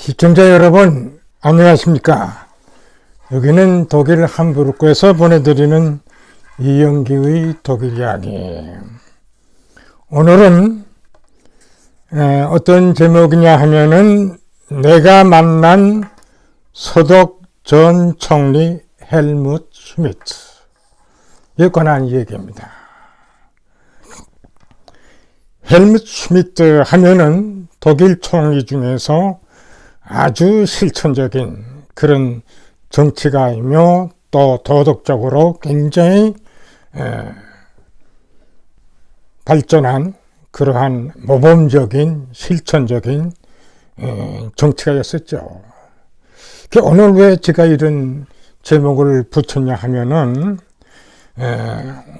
시청자 여러분, 안녕하십니까? 여기는 독일 함부르크에서 보내드리는 이영기의 독일 이야기. 오늘은 어떤 제목이냐 하면은 내가 만난 서독 전 총리 헬무트 슈미트에 관한 얘기입니다. 헬무트 슈미트 하면은 독일 총리 중에서 아주 실천적인 그런 정치가이며 또 도덕적으로 굉장히 발전한 그러한 모범적인 실천적인 정치가였었죠. 오늘 왜 제가 이런 제목을 붙였냐 하면은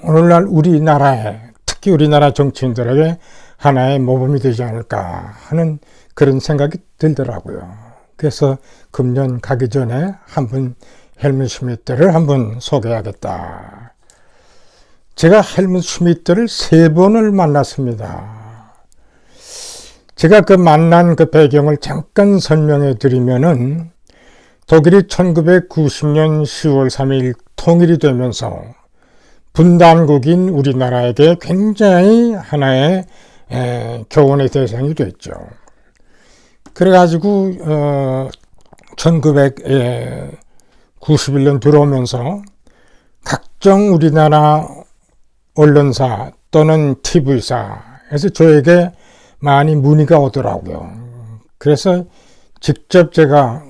오늘날 우리나라에 특히 우리나라 정치인들에게 하나의 모범이 되지 않을까 하는 그런 생각이 들더라고요. 그래서 금년 가기 전에 한번 헬무트 슈미트를 한번 소개하겠다. 제가 헬무트 슈미트를 3번을 만났습니다. 제가 그 만난 그 배경을 잠깐 설명해 드리면은 독일이 1990년 10월 3일 통일이 되면서 분단국인 우리나라에게 굉장히 하나의 교훈의 대상이 됐죠. 그래가지고 1991년 들어오면서 각종 우리나라 언론사 또는 TV사에서 저에게 많이 문의가 오더라고요. 그래서 직접 제가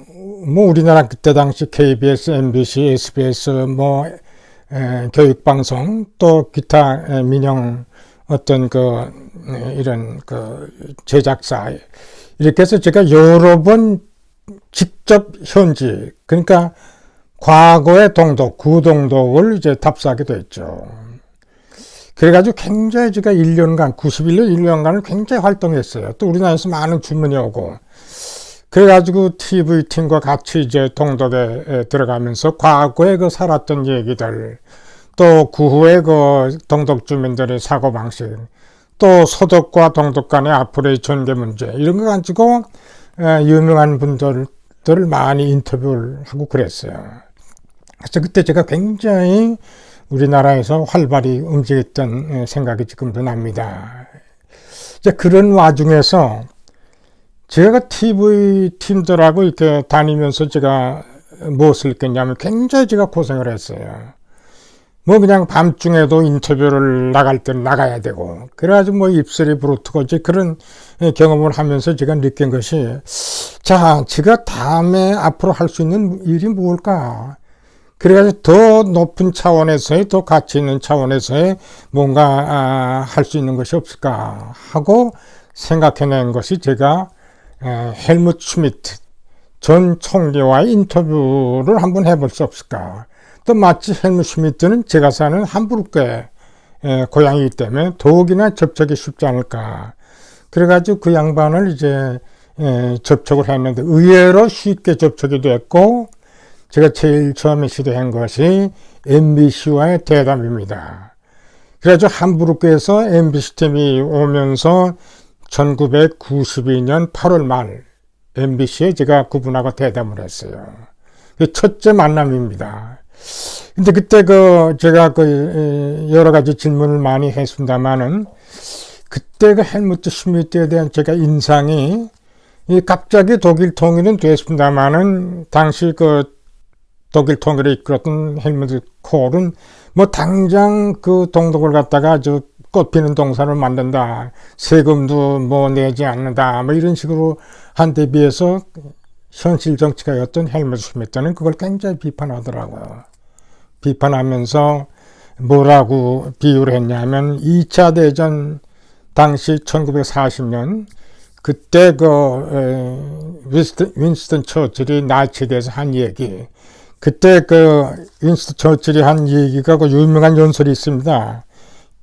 우리나라 그때 당시 KBS, MBC, SBS 교육방송 또 기타 민영 어떤 이런 제작사 이렇게 해서 제가 여러 번 직접 현지, 그러니까 과거의 동독, 구동독을 이제 답사하게 됐죠. 그래가지고 굉장히 제가 1년간, 91년 1년간을 굉장히 활동했어요. 또 우리나라에서 많은 주문이 오고. 그래가지고 TV팀과 같이 이제 동독에 들어가면서 과거에 살았던 얘기들, 또 그 후에 동독 주민들의 사고방식, 또 서독과 동독 간의 앞으로의 전개 문제 이런 거 가지고 유명한 분들을 많이 인터뷰를 하고 그랬어요. 그래서 그때 제가 굉장히 우리나라에서 활발히 움직였던 생각이 지금도 납니다. 이제 그런 와중에서 제가 TV 팀들하고 이렇게 다니면서 제가 무엇을 느꼈냐면 굉장히 제가 고생을 했어요. 그냥 밤중에도 인터뷰를 나갈 때는 나가야 되고, 그래가지고 입술이 부르트고, 이제 그런 경험을 하면서 제가 느낀 것이, 자, 제가 다음에 앞으로 할 수 있는 일이 뭘까? 그래가지고 더 높은 차원에서의, 더 가치 있는 차원에서의 뭔가 할 수 있는 것이 없을까 하고 생각해낸 것이 제가 헬무트 슈미트 전 총리와의 인터뷰를 한번 해볼 수 없을까? 또 마치 헬무트 슈미트는 제가 사는 함부르크의 고향이기 때문에 더욱이나 접촉이 쉽지 않을까. 그래가지고 그 양반을 이제 접촉을 했는데 의외로 쉽게 접촉이 됐고, 제가 제일 처음에 시도한 것이 MBC와의 대담입니다. 그래가지고 함부르크에서 MBC 팀이 오면서 1992년 8월 말 MBC에 제가 그분하고 대담을 했어요. 첫째 만남입니다. 근데 그때 제가 여러 가지 질문을 많이 했습니다만은, 그때 헬무트 슈미트에 대한 제가 인상이, 갑자기 독일 통일은 됐습니다만은, 당시 독일 통일을 이끌었던 헬무트 콜은 당장 동독을 갖다가 아주 꽃피는 동산을 만든다, 세금도 내지 않는다, 이런 식으로 한 데 비해서 현실 정치가였던 헬무트 슈미트는 그걸 굉장히 비판하더라고요. 비판하면서 뭐라고 비유를 했냐면 2차 대전 당시 1940년 그때 윈스턴 처칠이 나치대에서 한 얘기, 그때 윈스턴 처칠이 한 얘기가 유명한 연설이 있습니다.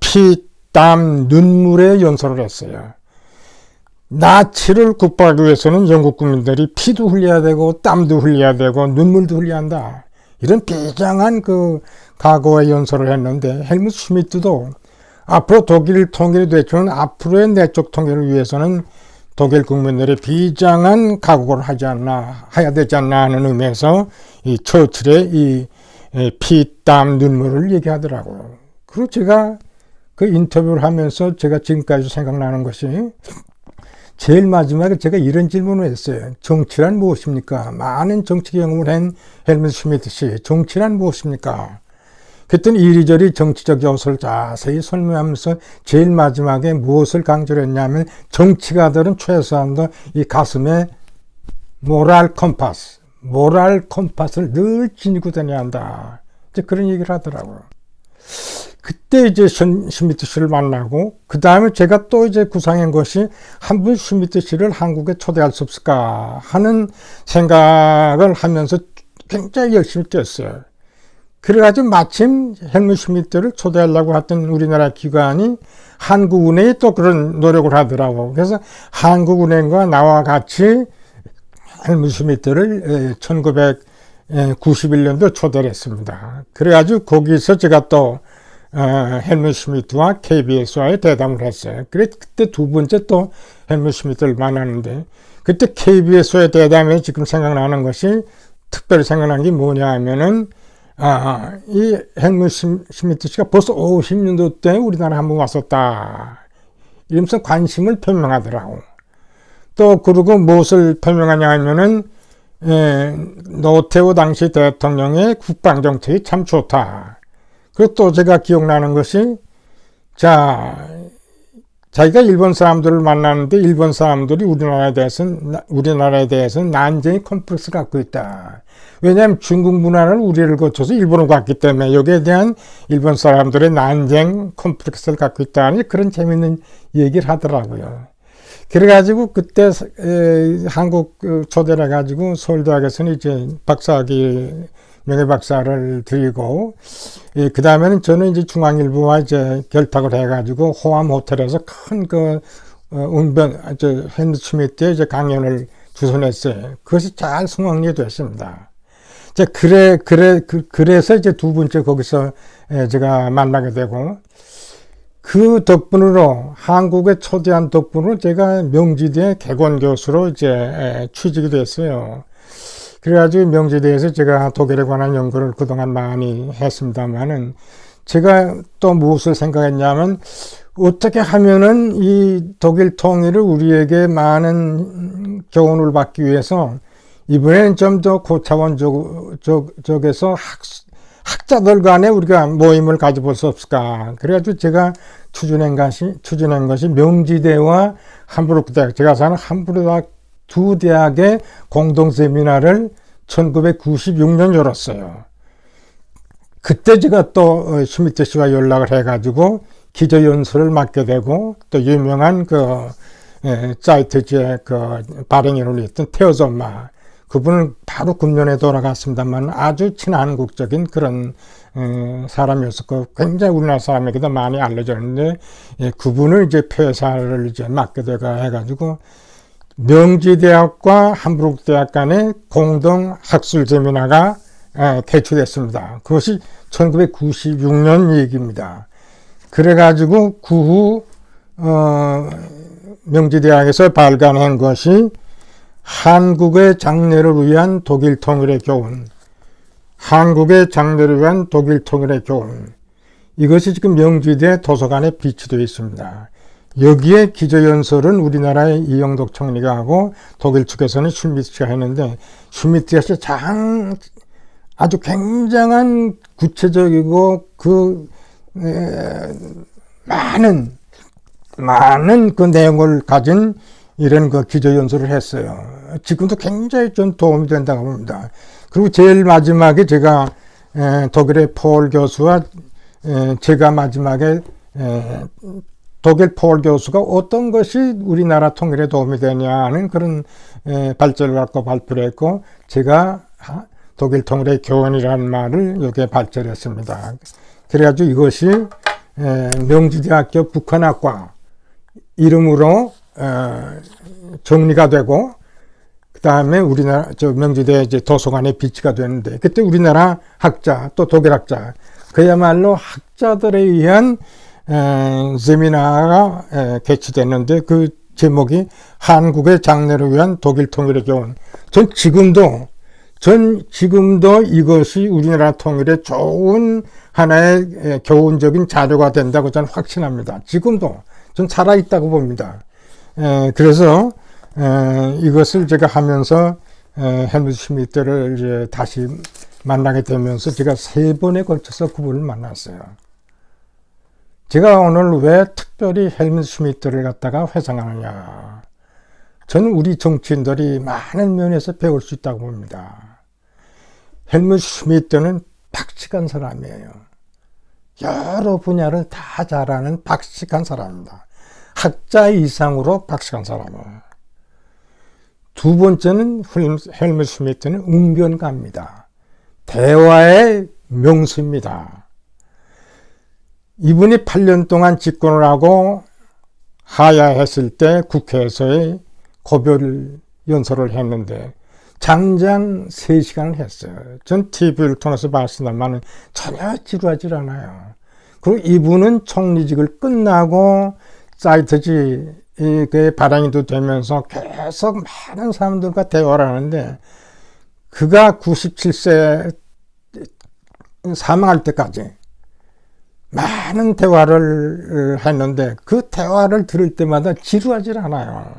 피, 땀, 눈물의 연설을 했어요. 나치를 극복하기 위해서는 영국 국민들이 피도 흘려야 되고 땀도 흘려야 되고 눈물도 흘려야 한다. 이런 비장한 각오의 연설을 했는데, 헬무트 슈미트도 앞으로 독일 통일이 되지만 앞으로의 내적 통일을 위해서는 독일 국민들의 비장한 각오를 하지 않나, 해야 되지 않나 하는 의미에서 이 처칠의 이 피, 땀, 눈물을 얘기하더라고요. 그리고 제가 그 인터뷰를 하면서 제가 지금까지 생각나는 것이 제일 마지막에 제가 이런 질문을 했어요. 정치란 무엇입니까? 많은 정치 경험을 한 헬무트 슈미트 씨, 정치란 무엇입니까? 그랬더니 이리저리 정치적 요소를 자세히 설명하면서 제일 마지막에 무엇을 강조를 했냐면 정치가들은 최소한도 이 가슴에 모랄 컴파스를 늘 지니고 다녀야 한다. 이제 그런 얘기를 하더라고요. 그때 이제 슈미트 씨를 만나고, 그 다음에 제가 또 이제 구상한 것이 한 분 슈미트 씨를 한국에 초대할 수 없을까 하는 생각을 하면서 굉장히 열심히 뛰었어요. 그래가지고 마침 헬무트 슈미트를 초대하려고 했던 우리나라 기관이 한국은행이 또 그런 노력을 하더라고. 그래서 한국은행과 나와 같이 헬무트 슈미트를 1991년도 초대를 했습니다. 그래가지고 거기서 제가 또 헬무트 슈미트와 KBS와의 대담을 했어요. 그때 두 번째 또 헬무트 슈미트를 만났는데, 그때 KBS와의 대담에 지금 생각나는 것이, 특별히 생각나는 게 뭐냐 하면은, 이 헬무트 슈미트 씨가 벌써 50년도 때 우리나라 한번 왔었다, 이러면서 관심을 표명하더라고. 또 그리고 무엇을 표명하냐 하면은 노태우 당시 대통령의 국방정책이 참 좋다. 그리고 또 제가 기억나는 것이, 자기가 일본 사람들을 만났는데 일본 사람들이 우리나라에 대해서는 난쟁이 컴플렉스를 갖고 있다. 왜냐하면 중국 문화를 우리를 거쳐서 일본으로 갔기 때문에 여기에 대한 일본 사람들의 난쟁 컴플렉스를 갖고 있다는 그런 재밌는 얘기를 하더라고요. 그래가지고 그때 한국 초대를 해가지고 서울대학에서는 이제 박사학위 명예박사를 드리고, 그 다음에는 저는 이제 중앙일보와 이제 결탁을 해가지고 호암 호텔에서 큰 헬무트 슈미트의 이제 강연을 주선했어요. 그것이 잘 성황리에 됐습니다. 그래서 이제 두 번째 거기서 제가 만나게 되고, 그 덕분으로, 한국에 초대한 덕분으로 제가 명지대 개건교수로 이제 취직이 됐어요. 그래가지고 명지대에서 제가 독일에 관한 연구를 그동안 많이 했습니다만은, 제가 또 무엇을 생각했냐면, 어떻게 하면은 이 독일 통일을 우리에게 많은 교훈을 받기 위해서 이번에는 좀 더 고차원적에서 학자들 간에 우리가 모임을 가져볼 수 없을까. 그래가지고 제가 추진한 것이 명지대와 함부르크 대학, 제가 사는 함부르크 대학 두 대학의 공동 세미나를 1996년 열었어요. 그때 제가 또 슈미트 씨와 연락을 해가지고 기조연설을 맡게 되고, 또 유명한 사이트지의 발행인으로 있던 테오존마, 그분은 바로 금년에 돌아갔습니다만 아주 친한국적인 그런 사람이었었고, 굉장히 우리나라 사람에게도 많이 알려졌는데, 그분을 이제 폐사를 이제 맡게 되고 해가지고 명지대학과 함부르크 대학 간의 공동 학술 세미나가 개최됐습니다. 그것이 1996년 얘기입니다. 그래가지고 그 후 명지대학에서 발간한 것이 한국의 장래를 위한 독일 통일의 교훈, 한국의 장래를 위한 독일 통일의 교훈, 이것이 지금 명지대 도서관에 비치되어 있습니다. 여기에 기조연설은 우리나라의 이영독 총리가 하고 독일 측에서는 슈미트가 했는데, 슈미트가 아주 굉장한 구체적이고 많은 그 내용을 가진 이런 기조연설을 했어요. 지금도 굉장히 좀 도움이 된다고 봅니다. 그리고 제일 마지막에 제가 독일의 폴 교수와 제가 마지막에 독일 폴 교수가 어떤 것이 우리나라 통일에 도움이 되냐는 그런 발제를 갖고 발표를 했고, 제가 독일 통일의 교훈이라는 말을 여기에 발제를 했습니다. 그래가지고 이것이 명지대학교 북한학과 이름으로 정리가 되고, 그 다음에 우리나라 명지대 이제 도서관에 비치가 되는데, 그때 우리나라 학자 또 독일 학자, 그야말로 학자들에 의한 세미나가 개최됐는데, 그 제목이 한국의 장래를 위한 독일 통일의 교훈. 전 지금도 이것이 우리나라 통일에 좋은 하나의 교훈적인 자료가 된다고 저는 확신합니다. 지금도 전 살아있다고 봅니다. 그래서 이것을 제가 하면서 헬무트 슈미트를 이제 다시 만나게 되면서 제가 3번에 걸쳐서 그분을 만났어요. 제가 오늘 왜 특별히 헬무트 슈미트를 갖다가 회상하느냐. 저는 우리 정치인들이 많은 면에서 배울 수 있다고 봅니다. 헬무트 슈미트는 박식한 사람이에요. 여러 분야를 다 잘하는 박식한 사람입니다. 학자 이상으로 박식한 사람이에요. 두 번째는 헬무트 슈미트는 웅변가입니다. 대화의 명수입니다. 이분이 8년 동안 집권을 하고 하야했을 때 국회에서의 고별 연설을 했는데 장장 3시간을 했어요. 전 TV를 통해서 봤습니다만 전혀 지루하지 않아요. 그리고 이분은 총리직을 끝나고 사이트지에 발행도 되면서 계속 많은 사람들과 대화를 하는데 그가 97세 사망할 때까지 많은 대화를 했는데 그 대화를 들을 때마다 지루하지 않아요.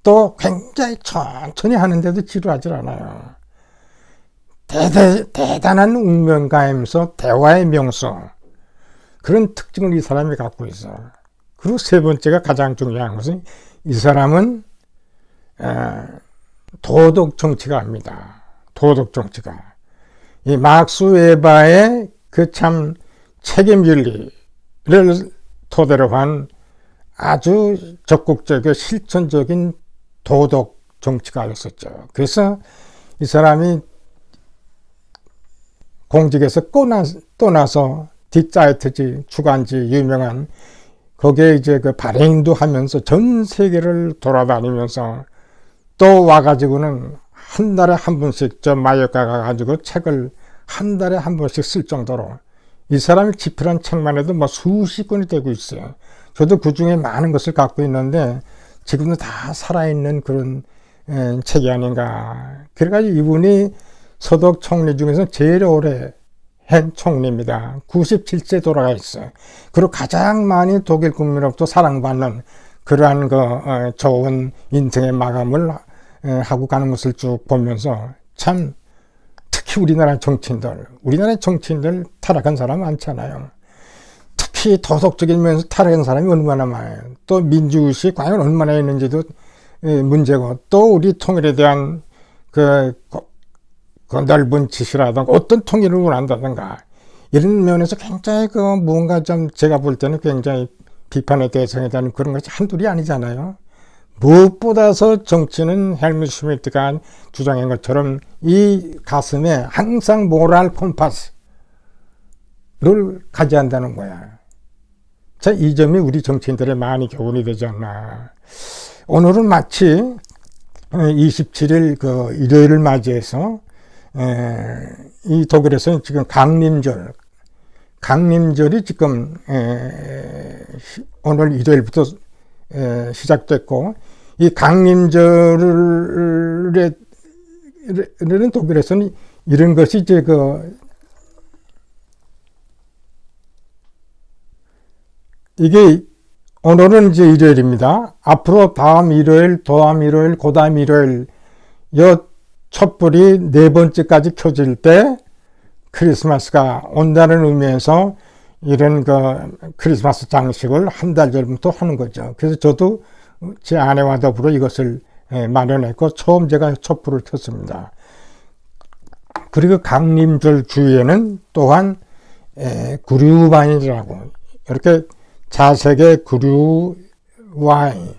또 굉장히 천천히 하는데도 지루하지 않아요. 대단한 웅변가이면서 대화의 명수, 그런 특징을 이 사람이 갖고 있어요. 그리고 세 번째가 가장 중요한 것은 이 사람은 도덕 정치가입니다. 도덕 정치가. 이 막스 웨버의 그 참 책임윤리를 토대로 한 아주 적극적이고 실천적인 도덕 정치가였었죠. 그래서 이 사람이 공직에서 떠나서 뒷사이트지 주간지 유명한 거기에 이제 그 발행도 하면서 전 세계를 돌아다니면서 또 와가지고는 한 달에 한 번씩 저 마요카 가가지고 책을 한 달에 한 번씩 쓸 정도로 이 사람이 집필한 책만 해도 뭐 수십 권이 되고 있어요. 저도 그 중에 많은 것을 갖고 있는데 지금도 다 살아있는 그런 책이 아닌가. 그래가지고 이분이 서독 총리 중에서 제일 오래 한 총리입니다. 97세 돌아가 있어요. 그리고 가장 많이 독일 국민으로부터 사랑받는 그러한 좋은 인생의 마감을 하고 가는 것을 쭉 보면서 참 특히 우리나라 정치인들 타락한 사람 많잖아요. 특히 도덕적인 면에서 타락한 사람이 얼마나 많아요. 또 민주의식이 과연 얼마나 있는지도 문제고, 또 우리 통일에 대한 그 넓은 지시라든가 어떤 통일을 원한다든가 이런 면에서 굉장히 뭔가 좀 제가 볼 때는 굉장히 비판의 대상에 대한 그런 것이 한둘이 아니잖아요. 무엇보다서 정치는 헬무트 슈미트가 주장한 것처럼 이 가슴에 항상 모랄 콤파스를 가져야 한다는 거야. 자, 이 점이 우리 정치인들의 많이 교훈이 되지 않나. 오늘은 마치 27일 일요일을 맞이해서 이 독일에서는 지금 강림절이 지금 오늘 일요일부터 시작됐고, 이 강림절에는 독일에서는 이런 것이 이제 이게 오늘은 이제 일요일입니다. 앞으로 다음 일요일, 그다음 일요일, 촛불이 4번째까지 켜질 때 크리스마스가 온다는 의미에서 이런 크리스마스 장식을 한 달 전부터 하는 거죠. 그래서 저도 제 아내와 더불어 이것을 마련했고 처음 제가 촛불을 켰습니다. 그리고 강림절 주위에는 또한 구류바인이라고 이렇게 자색의 구류 와인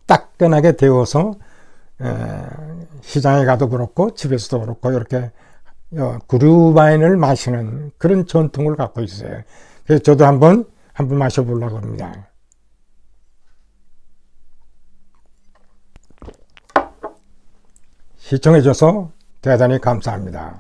따끈하게 데워서 시장에 가도 그렇고 집에서도 그렇고 이렇게 구류바인을 마시는 그런 전통을 갖고 있어요. 그래서 저도 한번 마셔보려고 합니다. 시청해줘서 대단히 감사합니다.